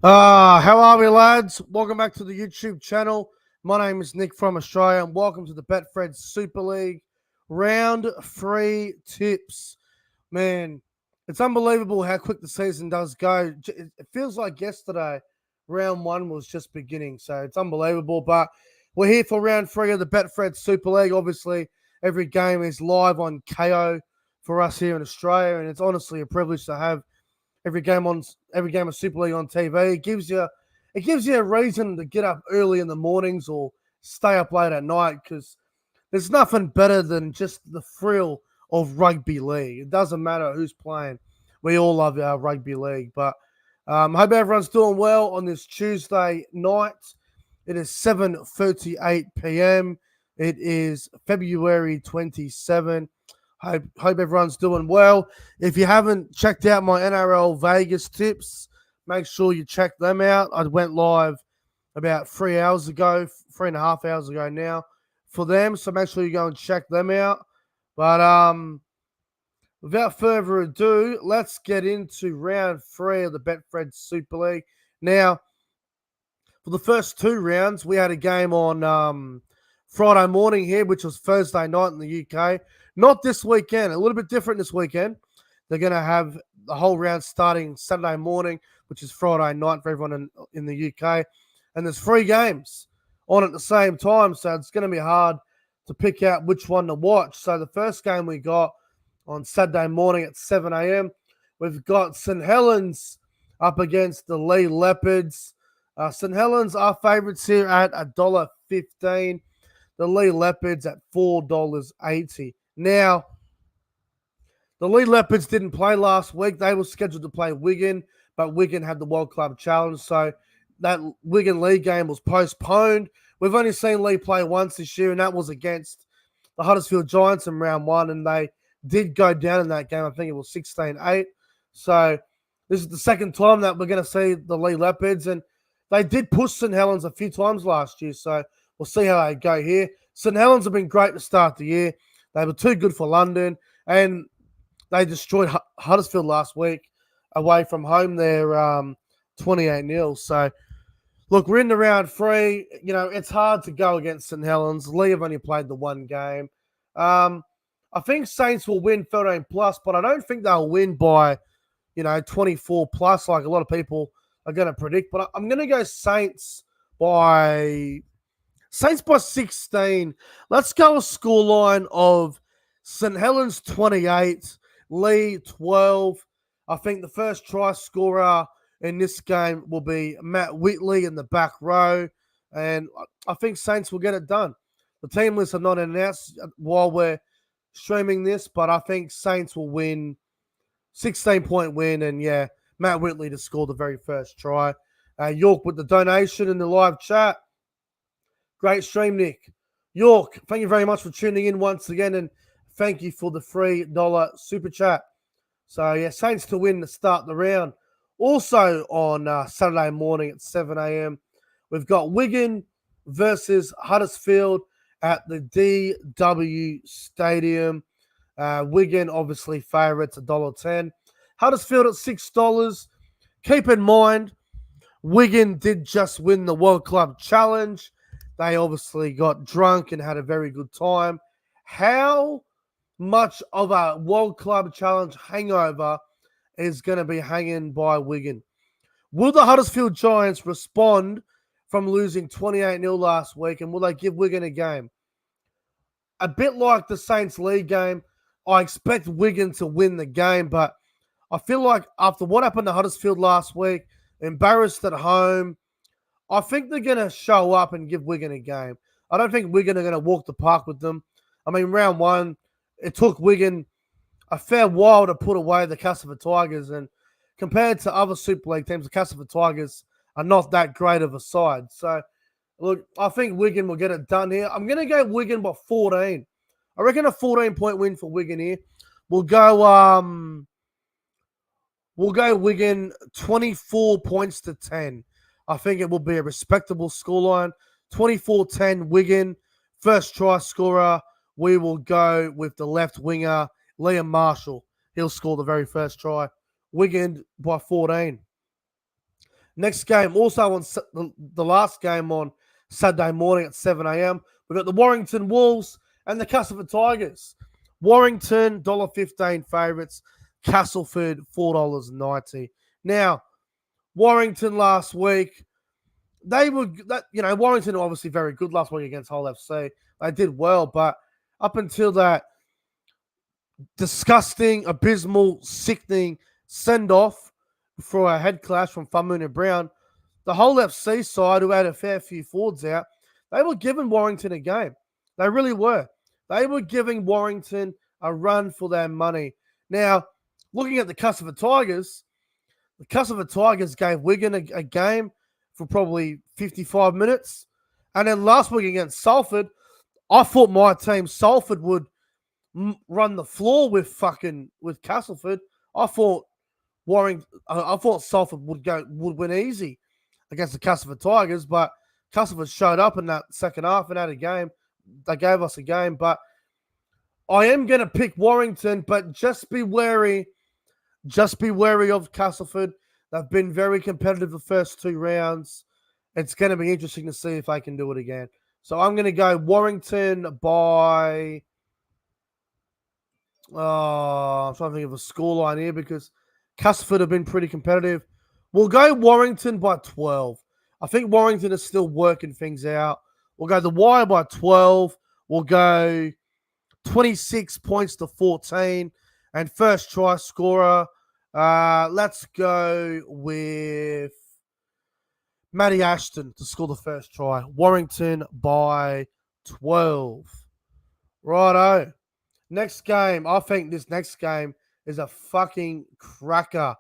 How are we, lads? Welcome back to the YouTube channel. My name is Nick from Australia, and welcome to the Betfred Super League Round 3 tips. Man, it's unbelievable how quick the season does go. It feels like yesterday, round 1 was just beginning, so it's unbelievable. But we're here for round 3 of the Betfred Super League. Obviously, every game is live on KO for us here in Australia, and it's honestly a privilege to have every game of Super League on TV. It gives you a reason to get up early in the mornings or stay up late at night, because there's nothing better than just the thrill of rugby league. It doesn't matter who's playing. We all love our rugby league. But hope everyone's doing well on this Tuesday night. It is 7:38 p.m. It is February 27. Hope everyone's doing well. If you haven't checked out my NRL Vegas tips, make sure you check them out. I went live about 3 hours ago, 3.5 hours ago now for them. So make sure you go and check them out. But without further ado, let's get into round 3 of the Betfred Super League. Now, for the first 2 rounds, we had a game on Friday morning here, which was Thursday night in the UK. Not this weekend, a little bit different this weekend. They're going to have the whole round starting Saturday morning, which is Friday night for everyone in the UK. And there's 3 games on at the same time, so it's going to be hard to pick out which one to watch. So the first game we got on Saturday morning at 7 a.m., we've got St. Helens up against the Leigh Leopards. St. Helens are favourites here at $1.15. The Leigh Leopards at $4.80. Now, the Leigh Leopards didn't play last week. They were scheduled to play Wigan, but Wigan had the World Club Challenge, so that Wigan-Leigh game was postponed. We've only seen Leigh play once this year, and that was against the Huddersfield Giants in round 1, and they did go down in that game. I think it was 16-8. So this is the second time that we're going to see the Leigh Leopards, and they did push St. Helens a few times last year, so we'll see how they go here. St. Helens have been great to start the year. They were too good for London, and they destroyed Huddersfield last week away from home. They're 28-0. So, look, we're in the round 3. You know, it's hard to go against St. Helens. Leigh have only played the 1 game. I think Saints will win 13+, but I don't think they'll win by, 24+, like a lot of people are going to predict. But I'm going to go Saints by 16. Let's go a scoreline of St. Helens 28, Leigh 12. I think the first try scorer in this game will be Matt Whitley in the back row, and I think Saints will get it done. The team lists are not announced while we're streaming this, but I think Saints will win, 16-point win, and yeah, Matt Whitley to score the very first try. York with the donation in the live chat. Great stream, Nick. York, thank you very much for tuning in once again, and thank you for the $3 super chat. So, yeah, Saints to win to start the round. Also on Saturday morning at 7 a.m., we've got Wigan versus Huddersfield at the DW Stadium. Wigan, obviously, favourites $1.10. Huddersfield at $6. Keep in mind, Wigan did just win the World Club Challenge. They obviously got drunk and had a very good time. How much of a World Club Challenge hangover is going to be hanging by Wigan? Will the Huddersfield Giants respond from losing 28-0 last week, and will they give Wigan a game? A bit like the Saints League game, I expect Wigan to win the game, but I feel like after what happened to Huddersfield last week, embarrassed at home, I think they're going to show up and give Wigan a game. I don't think Wigan are going to walk the park with them. I mean, round 1, it took Wigan a fair while to put away the Castleford Tigers, and compared to other Super League teams, the Castleford Tigers are not that great of a side. So, look, I think Wigan will get it done here. I'm going to go Wigan by 14. I reckon a 14-point win for Wigan here. We'll go Wigan 24 points to 10. I think it will be a respectable scoreline. 24-10 Wigan. First try scorer, we will go with the left winger, Liam Marshall. He'll score the very first try. Wigan by 14. Next game, also on the last game on Saturday morning at 7 a.m., we've got the Warrington Wolves and the Castleford Tigers. Warrington, $1.15 favourites. Castleford, $4.90. Now, Warrington last week, Warrington were obviously very good last week against Hull FC. They did well, but up until that disgusting, abysmal, sickening send-off for a head clash from Famoon and Brown, the Hull FC side, who had a fair few forwards out, they were giving Warrington a game. They really were. They were giving Warrington a run for their money. Now, looking at the Castleford Tigers, the Castleford Tigers gave Wigan a game for probably 55 minutes. And then last week against Salford, I thought my team, Salford, would run the floor with Castleford. I thought Salford would win easy against the Castleford Tigers, but Castleford showed up in that second half and had a game. They gave us a game, but I am going to pick Warrington, but just be wary of Castleford. They've been very competitive the first two rounds. It's going to be interesting to see if they can do it again. So I'm going to go Warrington by... I'm trying to think of a scoreline here because Castleford have been pretty competitive. We'll go Warrington by 12. I think Warrington is still working things out. We'll go the Wire by 12. We'll go 26 points to 14. And first try scorer, let's go with Matty Ashton to score the first try. Warrington by 12. Righto. Next game. I think this next game is a fucking cracker.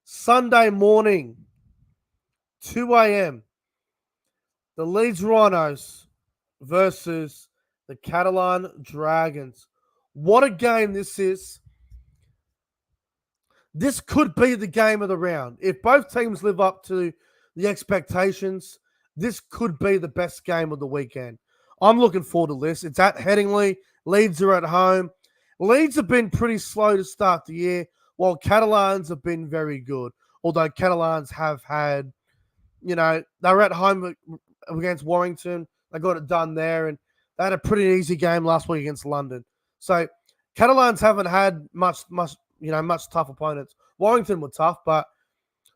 Sunday morning, 2 a.m. The Leeds Rhinos versus the Catalan Dragons. What a game this is. This could be the game of the round. If both teams live up to the expectations, this could be the best game of the weekend. I'm looking forward to this. It's at Headingley. Leeds are at home. Leeds have been pretty slow to start the year, while Catalans have been very good. Although Catalans have had, they were at home against Warrington. They got it done there, and they had a pretty easy game last week against London. So Catalans haven't had much tough opponents. Warrington were tough, but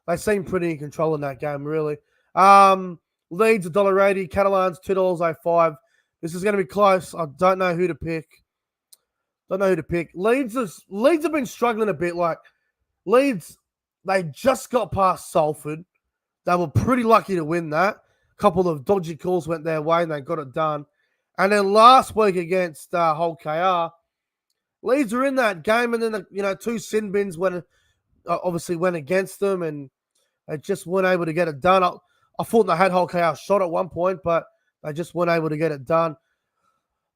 they seem pretty in control in that game, really. Leeds $1.80, Catalans $2.05. This is going to be close. I don't know who to pick. Leeds have been struggling a bit. Like Leeds, they just got past Salford. They were pretty lucky to win that. A couple of dodgy calls went their way and they got it done. And then last week against Hull KR, Leeds were in that game, and then two sin bins obviously went against them, and they just weren't able to get it done. I thought they had Hull KR shot at one point, but they just weren't able to get it done.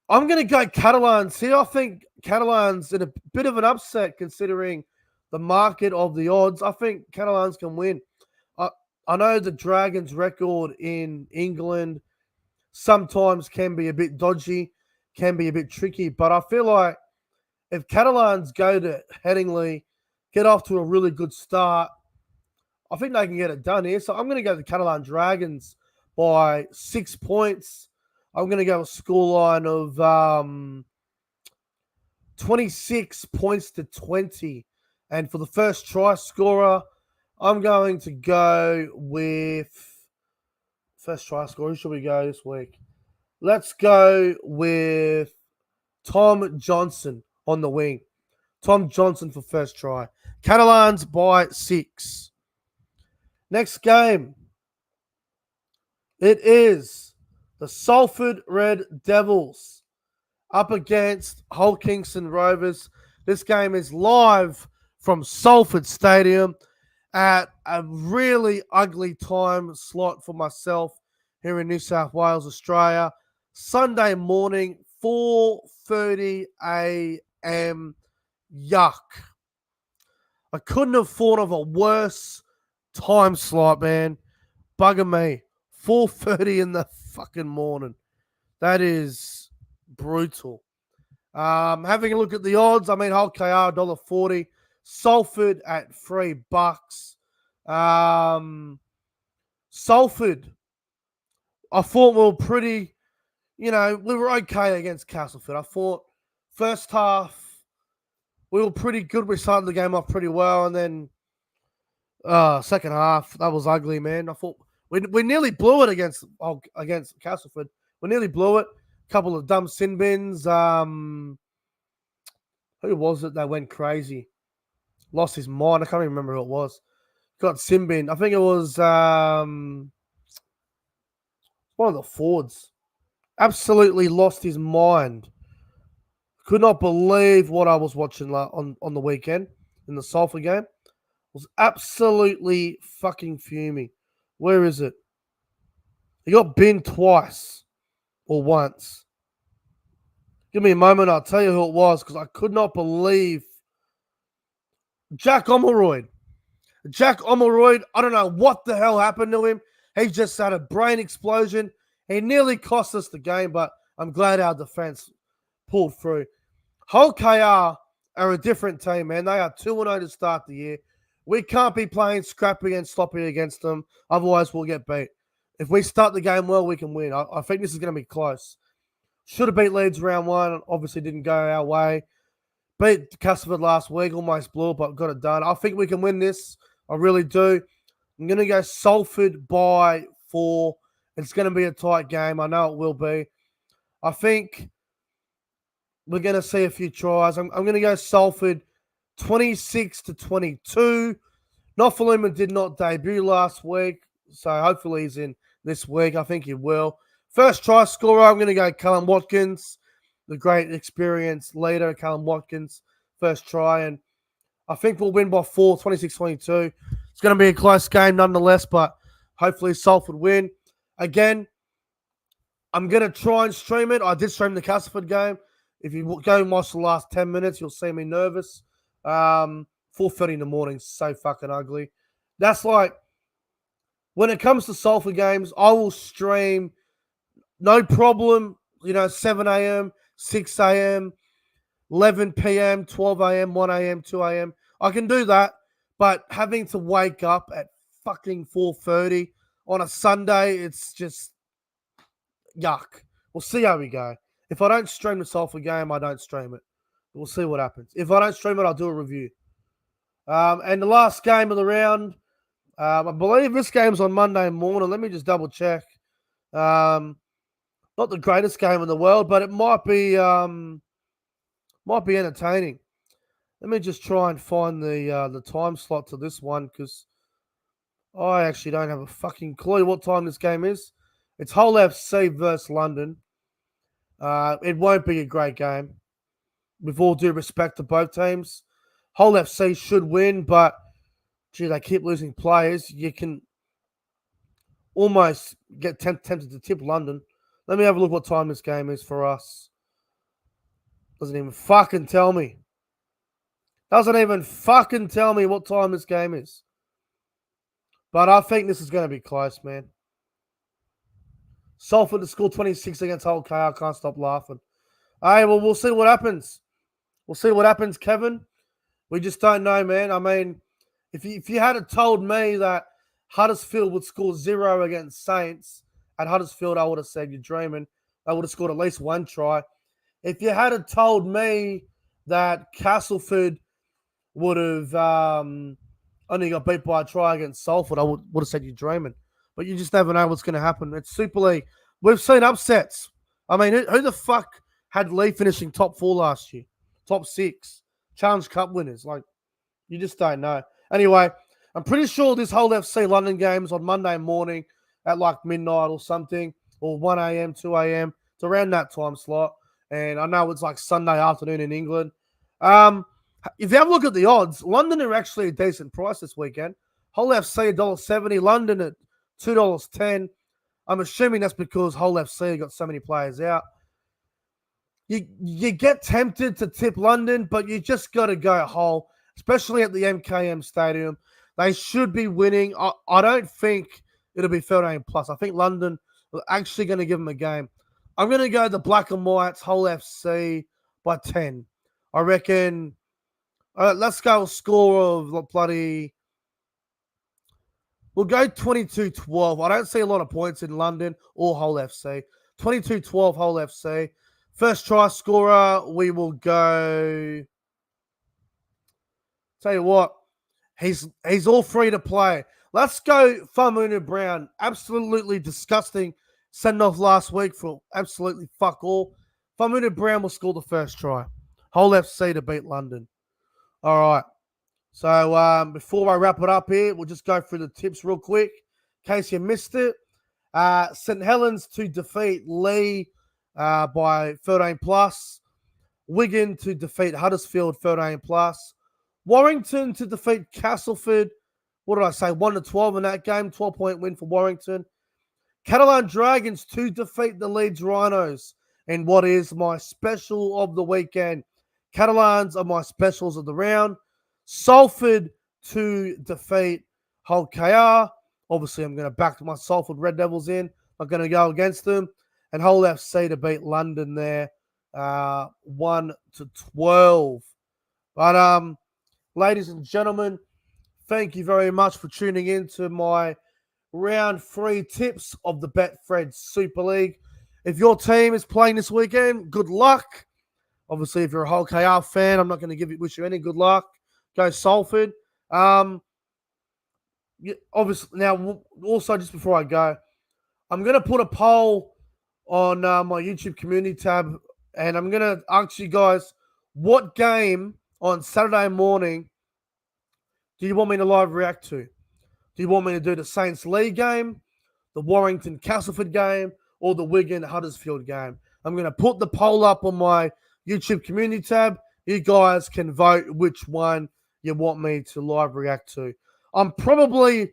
I'm going to go Catalans here. I think Catalans in a bit of an upset considering the market of the odds. I think Catalans can win. I know the Dragons' record in England sometimes can be a bit dodgy, can be a bit tricky, but I feel like if Catalans go to Headingley, get off to a really good start, I think they can get it done here. So I'm going to go the Catalan Dragons by 6 points. I'm going to go a scoreline of 26 points to 20. And for the first try scorer, I'm going to go with first try scorer. Who should we go this week? Let's go with Tom Johnson on the wing. Tom Johnson for first try. Catalans by 6. Next game. It is the Salford Red Devils up against Hull Kingston Rovers. This game is live from Salford Stadium at a really ugly time slot for myself here in New South Wales, Australia. Sunday morning, 4:30 a.m. Yuck. I couldn't have thought of a worse time slot, man. Bugger me. 4:30 in the fucking morning. That is brutal. Having a look at the odds, Hull KR $1.40. Salford at $3. Salford, I thought we were pretty, we were okay against Castleford. I thought first half we were pretty good. We started the game off pretty well, and then second half that was ugly, man. I thought we nearly blew it against Castleford. We nearly blew it. A couple of dumb sin bins. Who was it that went crazy? Lost his mind. I can't even remember who it was. Got sin bin. I think it was one of the forwards. Absolutely lost his mind. Could not believe what I was watching on the weekend in the Salford game. Was absolutely fucking fuming. Where is it? He got binned twice or once. Give me a moment. I'll tell you who it was because I could not believe Jack Omeroyd. Jack Omeroyd, I don't know what the hell happened to him. He just had a brain explosion. He nearly cost us the game, but I'm glad our defense pulled through. Hull KR are a different team, man. They are 2-0 to start the year. We can't be playing scrappy and sloppy against them. Otherwise, we'll get beat. If we start the game well, we can win. I think this is going to be close. Should have beat Leeds round one. Obviously, didn't go our way. Beat Castleford last week. Almost blew it, but got it done. I think we can win this. I really do. I'm going to go Salford by 4. It's going to be a tight game. I know it will be. I think we're going to see a few tries. I'm going to go Salford 26-22. Nofaluma did not debut last week, so hopefully he's in this week. I think he will. First try scorer, I'm going to go Callum Watkins, the great experienced leader, Callum Watkins. First try, and I think we'll win by 4, 26-22. It's going to be a close game nonetheless, but hopefully Salford win. Again, I'm going to try and stream it. I did stream the Castleford game. If you go and watch the last 10 minutes, you'll see me nervous. 4:30 in the morning, so fucking ugly. That's like, when it comes to Salford games, I will stream, no problem, 7 a.m., 6 a.m., 11 p.m., 12 a.m., 1 a.m., 2 a.m. I can do that, but having to wake up at fucking 4:30 on a Sunday, it's just yuck. We'll see how we go. If I don't stream the Salford game, I don't stream it. We'll see what happens. If I don't stream it, I'll do a review. And the last game of the round, I believe this game's on Monday morning. Let me just double check. Not the greatest game in the world, but it might be entertaining. Let me just try and find the time slot to this one because I actually don't have a fucking clue what time this game is. It's Hull FC versus London. It won't be a great game. With all due respect to both teams, Hull FC should win, but gee, they keep losing players. You can almost get tempted to tip London. Let me have a look what time this game is for us. Doesn't even fucking tell me. Doesn't even fucking tell me what time this game is. But I think this is going to be close, man. Salford to score 26 against Hull KR. I can't stop laughing. Hey, well, we'll see what happens. We'll see what happens, Kevin. We just don't know, man. I mean, if you had told me that Huddersfield would score 0 against Saints at Huddersfield, I would have said you're dreaming. They would have scored at least one try. If you had told me that Castleford would have only got beat by a try against Salford, I would have said you're dreaming. But you just never know what's going to happen. It's Super League. We've seen upsets. I mean, who the fuck had Leigh finishing top 4 last year? Top 6. Challenge Cup winners. Like, you just don't know. Anyway, I'm pretty sure this Hull FC London game is on Monday morning at like midnight or something, or 1 a.m., 2 a.m. It's around that time slot. And I know it's like Sunday afternoon in England. If you have a look at the odds, London are actually a decent price this weekend. Hull FC $1.70, London at $2.10. I'm assuming that's because Hull FC got so many players out. You get tempted to tip London, but you just got to go Hull, especially at the MKM Stadium. They should be winning. I don't think it'll be 13 plus. I think London are actually going to give them a game. I'm going to go the Black and Whites, Hull FC by 10. I reckon, let's go a score of bloody We'll go 22-12. I don't see a lot of points in London or Hull FC. 22-12 Hull FC. First try scorer, we will go. Tell you what, he's all free to play. Let's go Famunu Brown. Absolutely disgusting send off last week for absolutely fuck all. Famunu Brown will score the first try. Hull FC to beat London. All right. So before I wrap it up here, we'll just go through the tips real quick in case you missed it. St. Helens to defeat Leigh by 13 plus. Wigan to defeat Huddersfield 13 plus. Warrington to defeat Castleford. What did I say? 1-12 in that game. 12-point win for Warrington. Catalan Dragons to defeat the Leeds Rhinos in what is my special of the weekend. Catalans are my specials of the round. Salford to defeat Hull KR. Obviously, I'm going to back my Salford Red Devils in. I'm going to go against them. And Hull FC to beat London there 1-12. But, ladies and gentlemen, thank you very much for tuning in to my round 3 tips of the Betfred Super League. If your team is playing this weekend, good luck. Obviously, if you're a Hull KR fan, I'm not going to wish you any good luck. Go Salford. Obviously, now, also, just before I go, I'm going to put a poll on my YouTube community tab, and I'm going to ask you guys, what game on Saturday morning do you want me to live react to? Do you want me to do the Saints Leigh game, the Warrington Castleford game, or the Wigan Huddersfield game? I'm going to put the poll up on my YouTube community tab. You guys can vote which one you want me to live react to. I'm probably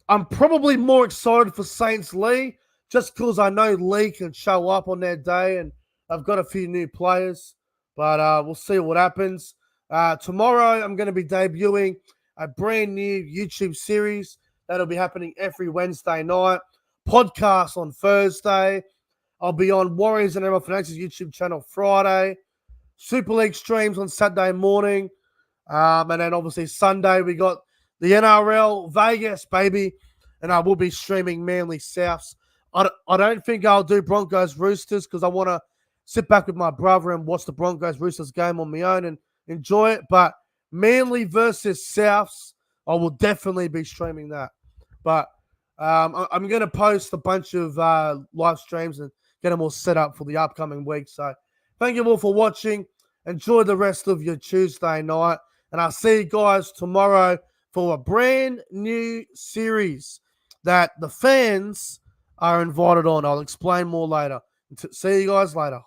more excited for Saints Leigh just because I know Leigh can show up on their day, and I've got a few new players. But we'll see what happens. Tomorrow, I'm going to be debuting a brand new YouTube series that'll be happening every Wednesday night. Podcast on Thursday. I'll be on Warriors and ML Finance's YouTube channel Friday. Super League streams on Saturday morning. And then obviously Sunday we got the NRL Vegas, baby. And I will be streaming Manly Souths. I don't think I'll do Broncos Roosters because I want to sit back with my brother and watch the Broncos Roosters game on my own and enjoy it. But Manly versus Souths, I will definitely be streaming that. But I'm going to post a bunch of live streams and get them all set up for the upcoming week. So thank you all for watching. Enjoy the rest of your Tuesday night. And I'll see you guys tomorrow for a brand new series that the fans are invited on. I'll explain more later. See you guys later.